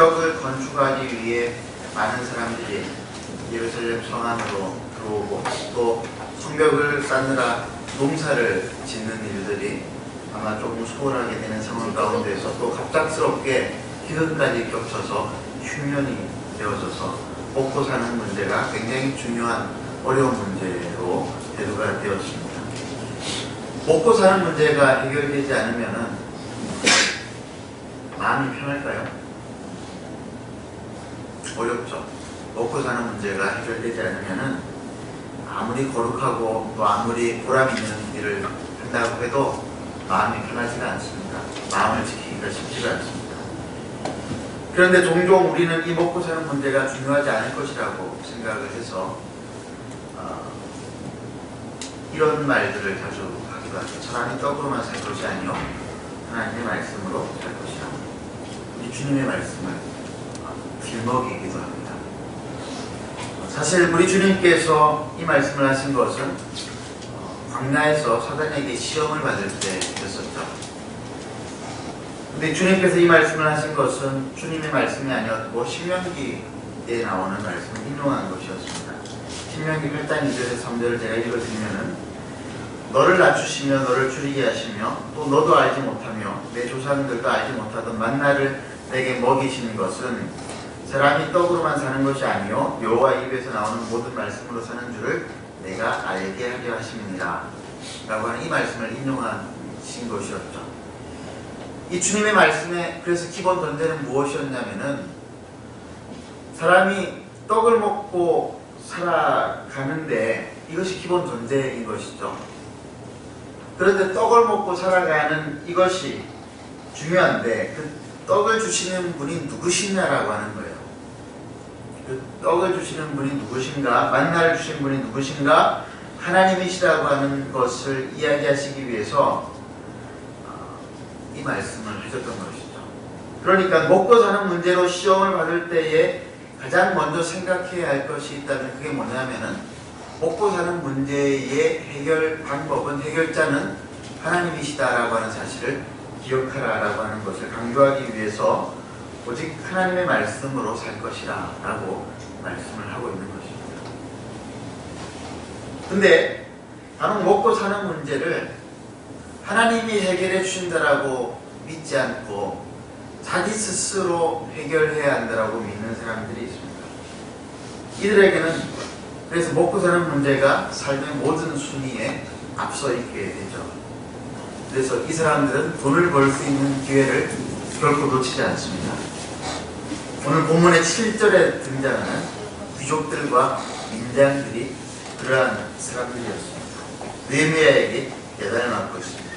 성벽을 건축하기 위해 많은 사람들이 예루살렘 성 안으로 들어오고 또 성벽을 쌓느라 농사를 짓는 일들이 아마 조금 소홀하게 되는 상황 가운데서 또 갑작스럽게 기근까지 겹쳐서 흉년이 되어져서 먹고 사는 문제가 굉장히 중요한 어려운 문제로 대두가 되었습니다. 먹고 사는 문제가 해결되지 않으면 마음이 편할까요? 어렵죠. 먹고 사는 문제가 해결되지 않으면 아무리 거룩하고 또 아무리 보람 있는 일을 한다고 해도 마음이 편하지가 않습니다. 마음을 지키기가 쉽지가 않습니다. 그런데 종종 우리는 이 먹고 사는 문제가 중요하지 않을 것이라고 생각을 해서 이런 말들을 자주 하기도 하죠. 사람이 떡으로만 살 것이 아니요 하나님의 말씀으로 살 것이라. 우리 주님의 말씀을 길먹이기도 합니다. 사실 우리 주님께서 이 말씀을 하신 것은 광야에서 사단에게 시험을 받을 때였었죠. 근데 주님께서 이 말씀을 하신 것은 주님의 말씀이 아니었고 신명기에 나오는 말씀을 인용한 것이었습니다. 신명기 8장 2절에서 3절을 제가 읽어드리면은 너를 낮추시며 너를 줄이게 하시며 또 너도 알지 못하며 내 조상들도 알지 못하던 만나를 내게 먹이시는 것은 사람이 떡으로만 사는 것이 아니요 여호와 입에서 나오는 모든 말씀으로 사는 줄을 내가 알게 하려 하심이니라 라고 하는 이 말씀을 인용하신 것이었죠. 이 주님의 말씀의 그래서 기본 전제는 무엇이었냐면은 사람이 떡을 먹고 살아가는데 이것이 기본 전제인 것이죠. 그런데 떡을 먹고 살아가는 이것이 중요한데 그 떡을 주시는 분이 누구시냐라고 하는 거예요. 그 떡을 주시는 분이 누구신가, 만나를 주시는 분이 누구신가, 하나님이시라고 하는 것을 이야기하시기 위해서 이 말씀을 하셨던 것이죠. 그러니까 먹고 사는 문제로 시험을 받을 때에 가장 먼저 생각해야 할 것이 있다면 그게 뭐냐면은 먹고 사는 문제의 해결 방법은 해결자는 하나님이시다라고 하는 사실을 기억하라라고 하는 것을 강조하기 위해서 오직 하나님의 말씀으로 살 것이라 라고 말씀을 하고 있는 것입니다. 근데 바로 먹고 사는 문제를 하나님이 해결해 주신다라고 믿지 않고 자기 스스로 해결해야 한다라고 믿는 사람들이 있습니다. 이들에게는 그래서 먹고 사는 문제가 삶의 모든 순위에 앞서 있게 되죠. 그래서 이 사람들은 돈을 벌 수 있는 기회를 결코 놓치지 않습니다. 오늘 본문의 7절에 등장하는 귀족들과 민장들이 그러한 사람들이었습니다. 느헤미야에게 배달을 맡고 있습니다.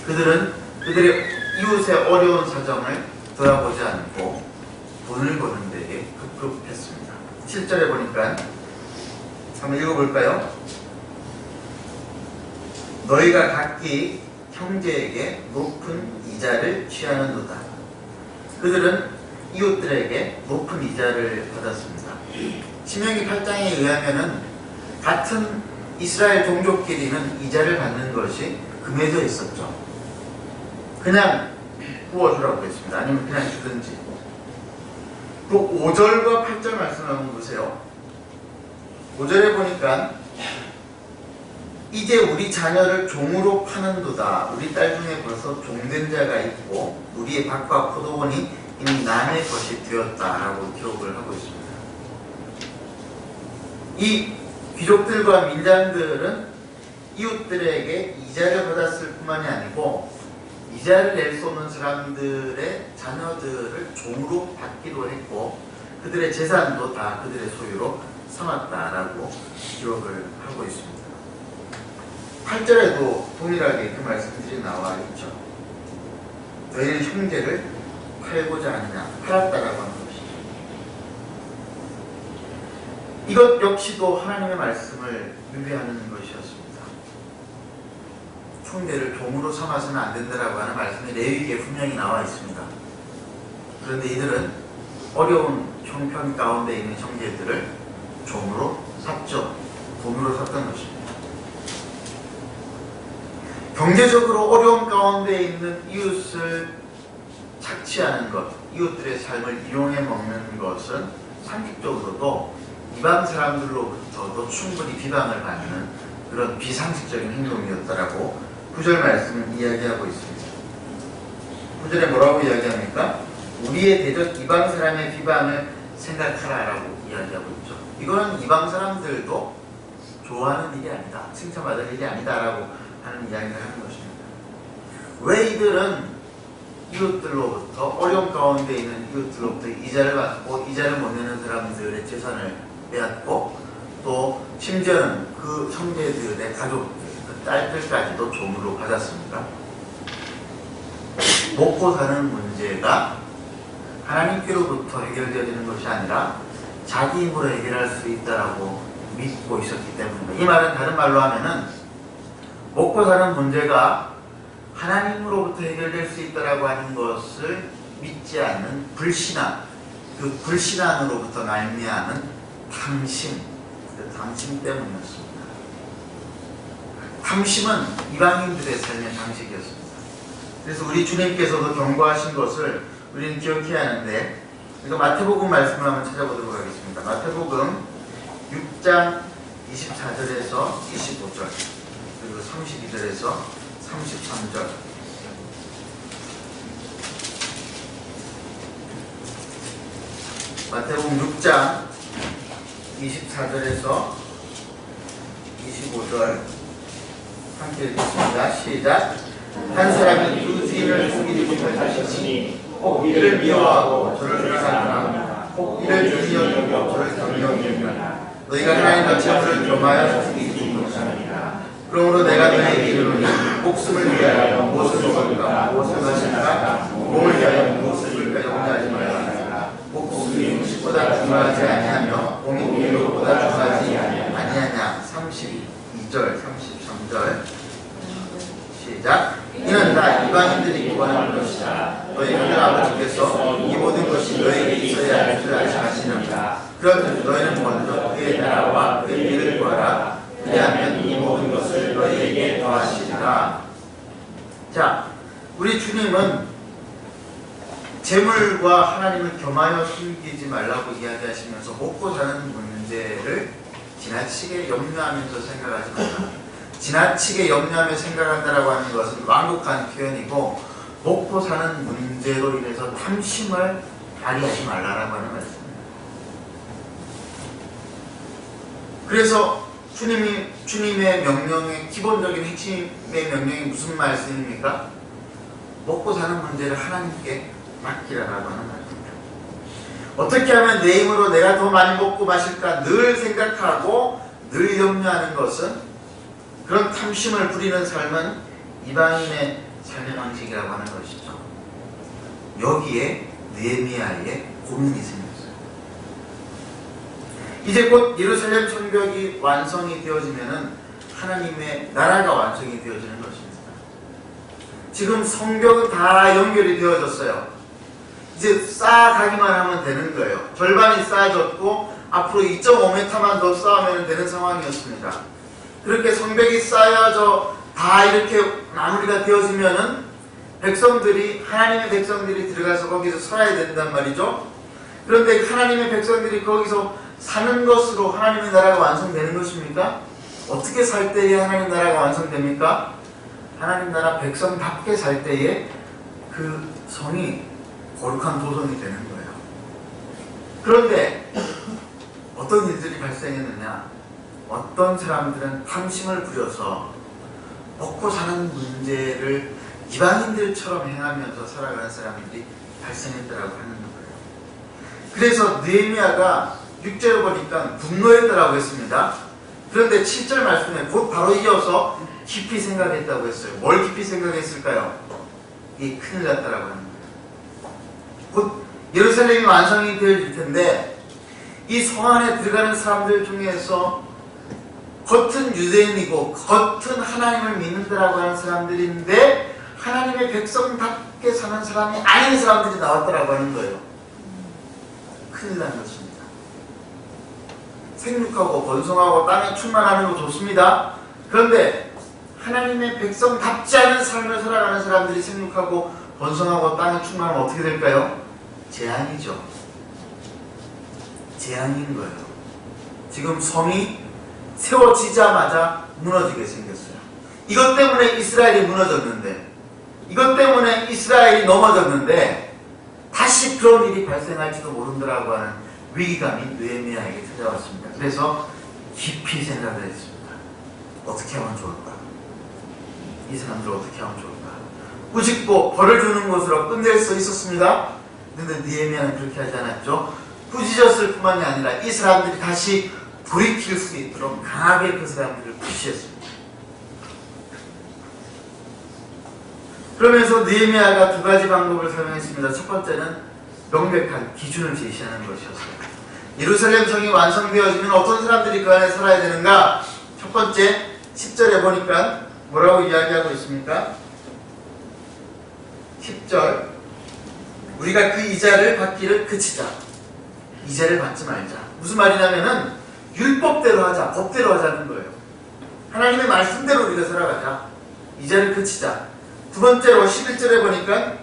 그들은 그들의 이웃의 어려운 사정을 돌아보지 않고 돈을 버는 데에 급급했습니다. 7절에 보니까 한번 읽어볼까요? 너희가 각기 형제에게 높은 이자를 취하는도다. 그들은 이웃들에게 높은 이자를 받았습니다. 신명기 8장에 의하면은 같은 이스라엘 종족끼리는 이자를 받는 것이 금해져 있었죠. 그냥 구워주라고 했습니다. 아니면 그냥 주든지. 또 5절과 8절 말씀을 한번 보세요. 5절에 보니까 이제 우리 자녀를 종으로 파는도다. 우리 딸 중에 벌써 종된 자가 있고 우리의 밭과 포도원이 이미 남의 것이 되었다라고 기록을 하고 있습니다. 이 귀족들과 민장들은 이웃들에게 이자를 받았을 뿐만이 아니고 이자를 낼 수 없는 사람들의 자녀들을 종으로 받기도 했고 그들의 재산도 다 그들의 소유로 삼았다라고 기록을 하고 있습니다. 8절에도 동일하게 그 말씀들이 나와 있죠. 너희는 형제를 팔고자 하느냐, 팔았다라고 하는 것이죠. 이것 역시도 하나님의 말씀을 위배하는 것이었습니다. 형제를 종으로 삼아서는 안 된다라고 하는 말씀이 레위기에 분명히 나와 있습니다. 그런데 이들은 어려운 형편 가운데 있는 형제들을 종으로 샀죠. 돈으로 샀던 것입니다. 경제적으로 어려운 가운데 있는 이웃을 좋지 않은 것, 이웃들의 삶을 이용해 먹는 것은 상식적으로도 이방 사람들로부터도 충분히 비방을 받는 그런 비상식적인 행동이었다라고 9절 말씀은 이야기하고 있습니다. 9절에 뭐라고 이야기합니까? 우리의 대적 이방 사람의 비방을 생각하라라고 이야기하고 있죠. 이거는 이방 사람들도 좋아하는 일이 아니다, 칭찬받을 일이 아니다라고 하는 이야기를 하는 것입니다. 왜 이들은 이웃들로부터, 어려움 가운데 있는 이웃들로부터 이자를 받고 이자를 못 내는 사람들의 재산을 빼앗고 또 심지어는 그 형제들의 가족, 그 딸들까지도 종으로 받았습니다. 먹고 사는 문제가 하나님께로부터 해결되어지는 것이 아니라 자기 힘으로 해결할 수 있다라고 믿고 있었기 때문입니다. 이 말은 다른 말로 하면은 먹고 사는 문제가 하나님으로부터 해결될 수 있다라고 하는 것을 믿지 않는 불신앙, 그 불신앙으로부터 말미암은 탐심, 그 탐심 때문이었습니다. 탐심은 이방인들의 삶의 방식이었습니다. 그래서 우리 주님께서도 경고하신 것을 우리는 기억해야 하는데, 이거 마태복음 말씀을 한번 찾아보도록 하겠습니다. 마태복음 6장 24절에서 25절, 그리고 32절에서 33절. 마태복음 6장 24절에서 25절 함께 읽겠습니다. 시작. 한 사람이 두 주인을 속이지 못할 것이니 혹 이를 미워하고 저를 사랑하나 혹 이를 존히 여기고 저를 경히 여기느냐. 너희가 하나님과 재물을 겸하여 속이지 못하느니라. 그러므로 내가 너희에게 이르노니 목숨을 위하여 무엇을 먹을까 무엇을 마실까 몸을 위하여 무엇을 입을까 염려하지 말라. 목숨이 음식보다 중요하지 아니하며 몸이 의료보다 중요하지 아니하냐. 32절 33절 시작. 이는 다 이방인들이 구하는 것이다. 너희 하늘 아버지께서 이 모든 것이 너희에게 있어야 할 줄 아시느니라. 그렇듯 너희는 먼저 그의 나라와 그의 일을 구하라. 그리하면 이 모든 것을 너희에게 더하시리라. 자, 우리 주님은 재물과 하나님을 겸하여 숨기지 말라고 이야기하시면서 먹고 사는 문제를 지나치게 염려하면서 생각하지 말라. 지나치게 염려하며 생각한다라고 하는 것은 완곡한 표현이고, 먹고 사는 문제로 인해서 탐심을 발휘하지 말라라고 하는 말씀입니다. 그래서 주님의 명령의 기본적인 핵심의 명령이 무슨 말씀입니까? 먹고 사는 문제를 하나님께 맡기라라고 하는 말입니다. 어떻게 하면 내 힘으로 내가 더 많이 먹고 마실까 늘 생각하고 늘 염려하는 것은, 그런 탐심을 부리는 삶은 이방인의 삶의 방식이라고 하는 것이죠. 여기에 느헤미야의 고민이 생겼어요. 이제 곧 예루살렘 성벽이 완성이 되어지면은 하나님의 나라가 완성이 되어지는 것입니다. 지금 성벽은 다 연결이 되어졌어요. 이제 쌓아가기만 하면 되는 거예요. 절반이 쌓아졌고 앞으로 2.5m만 더 쌓으면 되는 상황이었습니다. 그렇게 성벽이 쌓여져 다 이렇게 마무리가 되어지면은 하나님의 백성들이 들어가서 거기서 살아야 된단 말이죠. 그런데 하나님의 백성들이 거기서 사는 것으로 하나님의 나라가 완성되는 것입니까? 어떻게 살 때에 하나님 나라가 완성됩니까? 하나님 나라 백성답게 살 때에 그 성이 거룩한 도성이 되는 거예요. 그런데 어떤 일들이 발생했느냐? 어떤 사람들은 탐심을 부려서 먹고 사는 문제를 이방인들처럼 행하면서 살아가는 사람들이 발생했다라고 하는 거예요. 그래서 느헤미야가 6절을 보니까 분노했다라고 했습니다. 그런데 7절 말씀에 곧 바로 이어서 깊이 생각했다고 했어요. 뭘 깊이 생각했을까요? 이게 큰일 났다라고 하는 거예요. 곧 예루살렘이 완성이 되어질 텐데 이 성 안에 들어가는 사람들 중에서 겉은 유대인이고 겉은 하나님을 믿는다라고 하는 사람들인데 하나님의 백성답게 사는 사람이 아닌 사람들이 나왔다라고 하는 거예요. 큰일 난 것입니다. 생육하고 번성하고 땅에 충만하는 거 좋습니다. 그런데 하나님의 백성답지 않은 삶을 살아가는 사람들이 생육하고 번성하고 땅이 충만하면 어떻게 될까요? 재앙이죠. 재앙인 거예요. 지금 성이 세워지자마자 무너지게 생겼어요. 이것 때문에 이스라엘이 무너졌는데, 이것 때문에 이스라엘이 넘어졌는데 다시 그런 일이 발생할지도 모른다라고 하는 위기감이 느헤미야에게 찾아왔습니다. 그래서 깊이 생각을 했습니다. 어떻게 하면 좋을까? 이 사람들 어떻게 하면 좋을까? 꾸짖고 벌을 주는 것으로 끝낼 수 있었습니다. 그런데 느헤미야는 그렇게 하지 않았죠. 꾸짖었을 뿐만이 아니라 이 사람들이 다시 돌이킬 수 있도록 강하게 그 사람들을 푸시했습니다. 그러면서 느헤미야가 두 가지 방법을 사용했습니다. 첫 번째는 명백한 기준을 제시하는 것이었어요. 예루살렘 성이 완성되어지면 어떤 사람들이 그 안에 살아야 되는가? 첫 번째 10절에 보니까 뭐라고 이야기하고 있습니까? 10절, 우리가 그 이자를 받기를 그치자. 이자를 받지 말자. 무슨 말이냐면은 율법대로 하자, 법대로 하자는 거예요. 하나님의 말씀대로 우리가 살아가자. 이자를 그치자. 두 번째로 11절에 보니까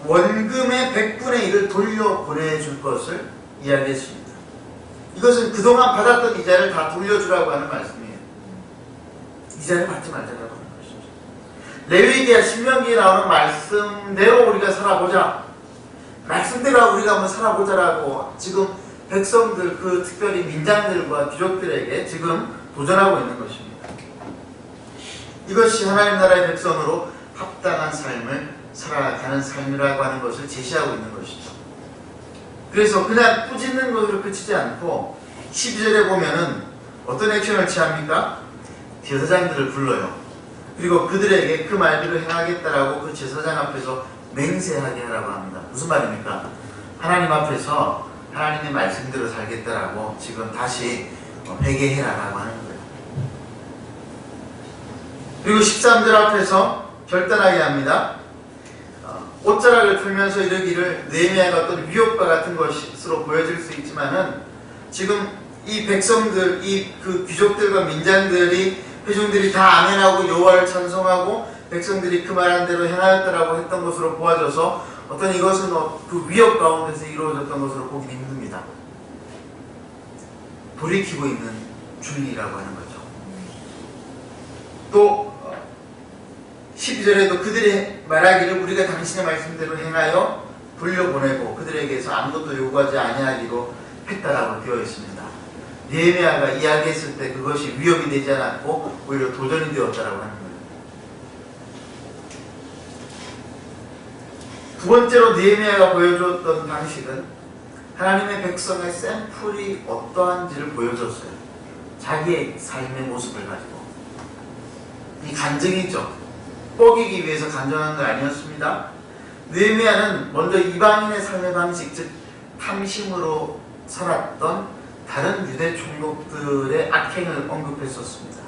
원금의 100분의 1을 돌려보내줄 것을 이야기했습니다. 이것은 그동안 받았던 이자를 다 돌려주라고 하는 말씀이에요. 이자를 받지 말자라고 하는 것이죠. 레위기야 신명기에 나오는 말씀대로 우리가 살아보자. 말씀대로 우리가 한번 살아보자라고 지금 백성들, 그 특별히 민장들과 귀족들에게 지금 도전하고 있는 것입니다. 이것이 하나님 나라의 백성으로 합당한 삶을 살아가는 삶이라고 하는 것을 제시하고 있는 것이죠. 그래서 그냥 꾸짖는 것으로 그치지 않고 12절에 보면은 어떤 액션을 취합니까? 제사장들을 불러요. 그리고 그들에게 그 말대로 행하겠다라고 그 제사장 앞에서 맹세하게 하라고 합니다. 무슨 말입니까? 하나님 앞에서 하나님의 말씀대로 살겠다라고 지금 다시 회개해라라고 하는 거예요. 그리고 13절 앞에서 결단하게 합니다. 옷자락을 풀면서 이르기를, 느헤미야가 어떤 위협과 같은 것으로 보여질 수 있지만은 지금 이 백성들, 이 그 귀족들과 민장들이, 회중들이 다 아멘하고 여호와를 찬송하고 백성들이 그 말한 대로 행하였다라고 했던 것으로 보아져서 어떤 이것은 그 위협 가운데서 이루어졌던 것으로 보기는 힘듭니다. 돌이키고 있는 중이라고 하는 거죠. 또 12절에도 그들이 말하기를 우리가 당신의 말씀대로 행하여 돌려보내고 그들에게서 아무것도 요구하지 아니하기로 했다라고 되어 있습니다. 느헤미야가 이야기했을 때 그것이 위협이 되지 않았고 오히려 도전이 되었다라고 하는 거예요. 두 번째로 느헤미야가 보여줬던 방식은 하나님의 백성의 샘플이 어떠한지를 보여줬어요. 자기의 삶의 모습을 가지고. 이 간증이죠. 뻐기기 위해서 간증한 거 아니었습니다. 느헤미야는 먼저 이방인의 삶의 방식, 즉 탐심으로 살았던 다른 유대 총독들의 악행을 언급했었습니다.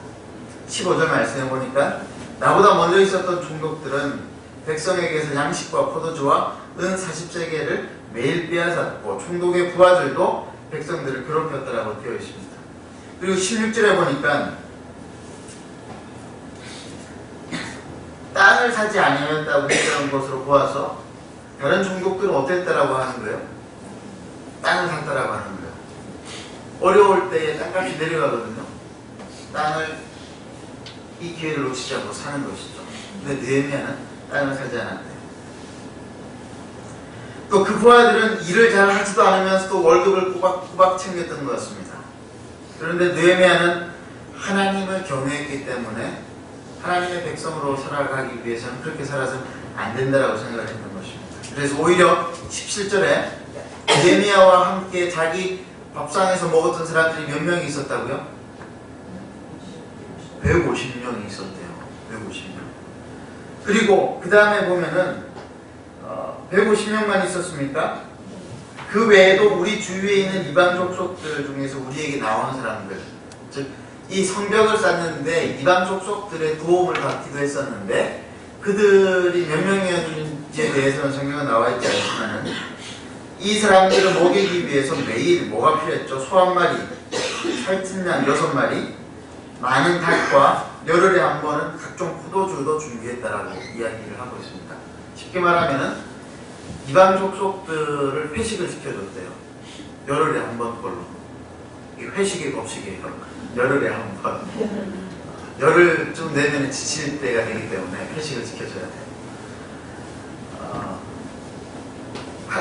15절 말씀해 보니까 나보다 먼저 있었던 총독들은 백성에게서 양식과 포도주와 은 40세겔을 매일 빼앗았고 총독의 부하들도 백성들을 괴롭혔다라고 되어 있습니다. 그리고 16절에 보니까 땅을 사지 아니하였다고 했던 것으로 보아서 다른 종족들은 어땠다라고 하는 거예요? 땅을 샀다라고 하는 거예요. 어려울 때에 땅값이 내려가거든요. 땅을 이 기회를 놓치지 않고 사는 것이죠. 근데 느헤미야는 땅을 사지 않았대요. 또 그 부하들은 일을 잘 하지도 않으면서 또 월급을 꼬박꼬박 챙겼던 것 같습니다. 그런데 느헤미야는 하나님을 경외했기 때문에 하나님의 백성으로 살아가기 위해서는 그렇게 살아서는 안 된다라고 생각을 했던 것입니다. 그래서 오히려 17절에 느헤미야와 함께 자기 밥상에서 먹었던 사람들이 몇 명이 있었다고요? 150명이 있었대요. 150명. 그리고 그 다음에 보면은 150명만 있었습니까? 그 외에도 우리 주위에 있는 이방 족속들 중에서 우리에게 나오는 사람들, 즉 이 성벽을 쌓는데 이방 족속들의 도움을 받기도 했었는데 그들이 몇 명이었는지에 대해서는 성경에 나와 있지 않지만 이 사람들을 먹이기 위해서 매일 뭐가 필요했죠? 소 한 마리, 살찐 양 6마리, 많은 닭과 열흘에 한 번은 각종 포도주도 준비했다라고 이야기를 하고 있습니다. 쉽게 말하면은 이방 족속들을 회식을 시켜줬대요. 열흘에 한 번 걸로. 이게 회식이 법식이에요. 열흘에 한 번. 열흘쯤 내면 지칠 때가 되기 때문에 회식을 지켜줘야 돼요.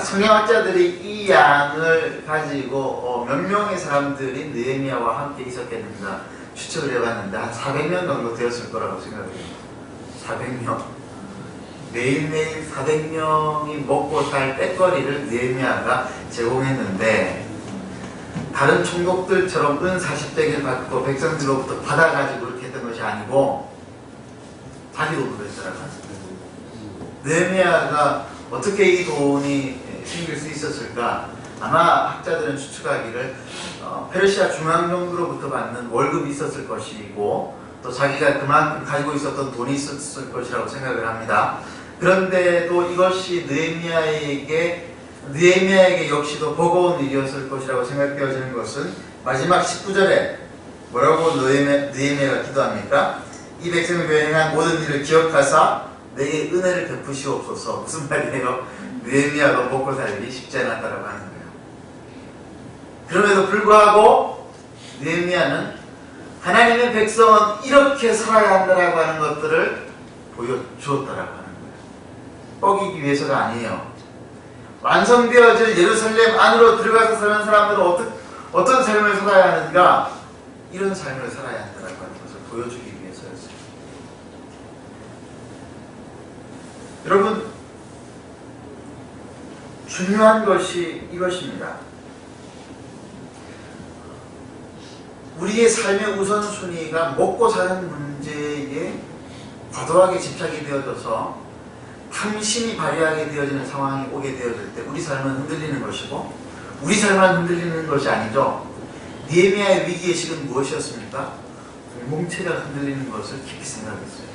성경학자들이 이 양을 가지고 몇 명의 사람들이 느헤미야와 함께 있었겠는가 추측을 해봤는데 한 400명 정도 되었을 거라고 생각해요. 400명. 매일매일 400명이 먹고 살 떼거리를 느헤미야가 제공했는데 다른 총독들처럼 은 40대기를 받고 백성들로부터 받아가지고 그렇게 했던 것이 아니고 자기도 그랬더라고요. 느헤미야가 어떻게 이 돈이 생길 수 있었을까? 아마 학자들은 추측하기를 페르시아 중앙정부로부터 받는 월급이 있었을 것이고 또 자기가 그만큼 가지고 있었던 돈이 있었을 것이라고 생각을 합니다. 그런데도 이것이 느헤미야에게 역시도 버거운 일이었을 것이라고 생각되어지는 것은 마지막 19절에 뭐라고 느헤미야가 기도합니까? 이 백성을 배행한 모든 일을 기억하사 내게 은혜를 베푸시옵소서. 무슨 말이에요? 느헤미야가 먹고 살기 쉽지 않았다라고 하는 거예요. 그럼에도 불구하고 느헤미야는 하나님의 백성은 이렇게 살아야 한다라고 하는 것들을 보여주었다라고 하는 거예요. 뻐기기 위해서가 아니에요. 완성되어질 예루살렘 안으로 들어가서 사는 사람들은 어떤 삶을 살아야 하는가? 이런 삶을 살아야 한다라고 하는 것을 보여주기 위해서였어요. 여러분, 중요한 것이 이것입니다. 우리의 삶의 우선순위가 먹고 사는 문제에 과도하게 집착이 되어져서 탐심이 발휘하게 되어지는 상황이 오게 되어질 때 우리 삶은 흔들리는 것이고 우리 삶만 흔들리는 것이 아니죠. 느헤미야의 위기의식은 무엇이었습니까? 공동체가 흔들리는 것을 깊이 생각했어요.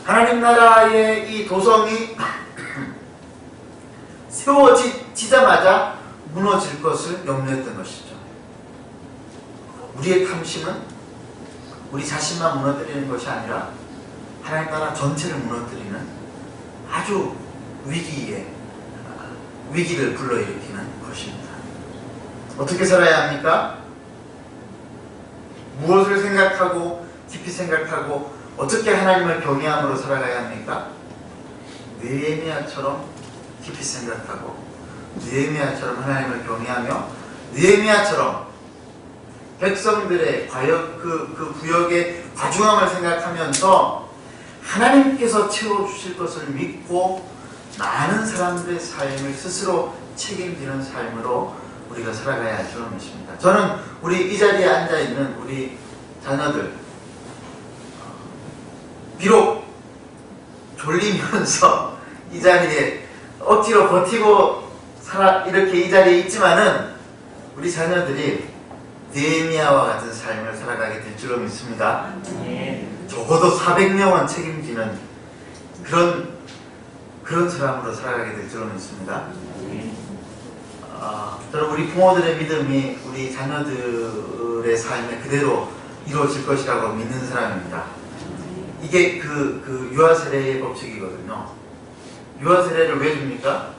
하나님 나라의 이 도성이 세워지자마자 무너질 것을 염려했던 것이죠. 우리의 탐심은 우리 자신만 무너뜨리는 것이 아니라 하나님 나라 전체를 무너뜨리는 아주 위기를 불러일으키는 것입니다. 어떻게 살아야 합니까? 무엇을 생각하고 깊이 생각하고 어떻게 하나님을 경외함으로 살아가야 합니까? 느헤미야처럼 깊이 생각하고 느헤미야처럼 하나님을 경외하며 느헤미야처럼 백성들의 그 구역의 과중함을 생각하면서 하나님께서 채워주실 것을 믿고 많은 사람들의 삶을 스스로 책임지는 삶으로 우리가 살아가야 할 줄을 믿습니다. 저는 우리 이 자리에 앉아있는 우리 자녀들 비록 졸리면서 이 자리에 억지로 버티고 이렇게 이 자리에 있지만은 우리 자녀들이 느헤미야와 같은 삶을 살아가게 될 줄로 믿습니다. 적어도 400명은 책임지는 그런 사람으로 살아가게 될 줄로 믿습니다. 저는 우리 부모들의 믿음이 우리 자녀들의 삶에 그대로 이루어질 것이라고 믿는 사람입니다. 이게 그 유아세례의 법칙이거든요. 유아세례를 왜 줍니까?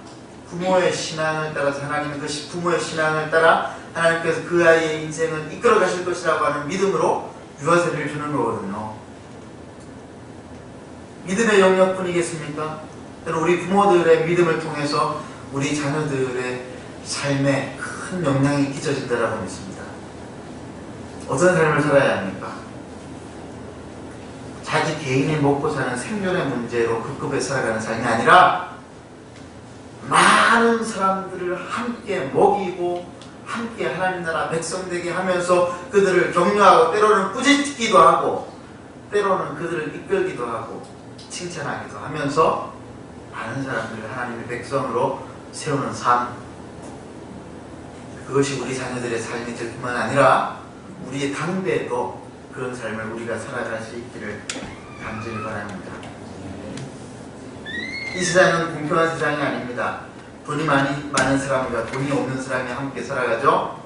부모의 신앙을 따라서 하나님은 그 부모의 신앙을 따라 하나님께서 그 아이의 인생을 이끌어 가실 것이라고 하는 믿음으로 유아세례를 주는 거거든요. 믿음의 영역뿐이겠습니까? 저는 우리 부모들의 믿음을 통해서 우리 자녀들의 삶에 큰 영향이 끼쳐진다라고 믿습니다. 어떤 삶을 살아야 합니까? 자기 개인이 먹고 사는 생존의 문제로 급급해 살아가는 삶이 아니라 많은 사람들을 함께 먹이고 함께 하나님 나라 백성 되게 하면서 그들을 격려하고 때로는 꾸짖기도 하고 때로는 그들을 이끌기도 하고 칭찬하기도 하면서 많은 사람들을 하나님의 백성으로 세우는 삶, 그것이 우리 자녀들의 삶이 될 뿐만 아니라 우리의 당대에도 그런 삶을 우리가 살아갈 수 있기를 간절히 바랍니다. 이 세상은 공평한 세상이 아닙니다. 돈이 많은 사람과 돈이 없는 사람이 함께 살아가죠.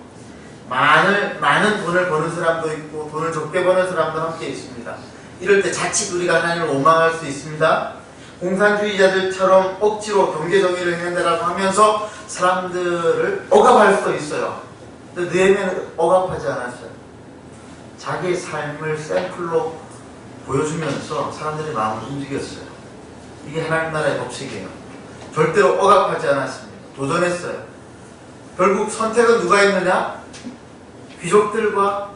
많은 돈을 버는 사람도 있고 돈을 적게 버는 사람도 함께 있습니다. 이럴 때 자칫 우리가 하나님을 원망할 수 있습니다. 공산주의자들처럼 억지로 경제정의를 해낸다라고 하면서 사람들을 억압할 수도 있어요. 근데 느헤미야는 억압하지 않았어요. 자기의 삶을 샘플로 보여주면서 사람들의 마음을 움직였어요. 이게 하나님 나라의 법칙이에요. 절대로 억압하지 않았습니다. 도전했어요. 결국 선택은 누가 했느냐? 귀족들과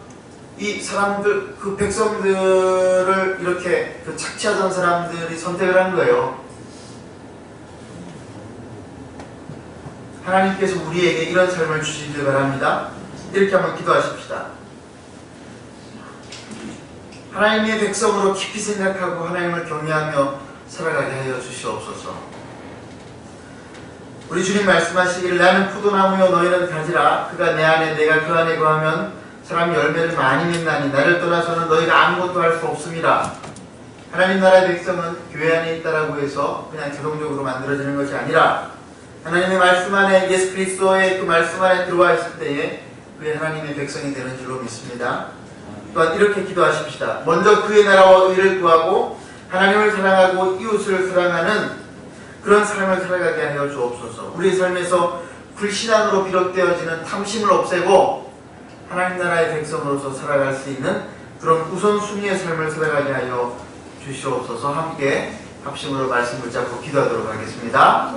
이 사람들, 그 백성들을 이렇게 착취하던 사람들이 선택을 한 거예요. 하나님께서 우리에게 이런 삶을 주시길 바랍니다. 이렇게 한번 기도하십시다. 하나님의 백성으로 깊이 생각하고 하나님을 경외하며 살아가게 하여 주시옵소서. 우리 주님 말씀하시기를 나는 포도나무요 너희는 가지라. 그가 내 안에 내가 그 안에 거하면 사람이 열매를 많이 맺나니 나를 떠나서는 너희가 아무것도 할 수 없습니다. 하나님 나라의 백성은 교회 안에 있다라고 해서 그냥 자동적으로 만들어지는 것이 아니라 하나님의 말씀 안에 예수 그리스도의 그 말씀 안에 들어와 있을 때에 그의 하나님의 백성이 되는 줄로 믿습니다. 또한 이렇게 기도하십시다. 먼저 그의 나라와 의를 구하고 하나님을 사랑하고 이웃을 사랑하는 그런 삶을 살아가게 하여 주옵소서. 우리의 삶에서 불신앙으로 비롯되어지는 탐심을 없애고 하나님 나라의 백성으로서 살아갈 수 있는 그런 우선순위의 삶을 살아가게 하여 주시옵소서. 함께 합심으로 말씀 붙잡고 기도하도록 하겠습니다.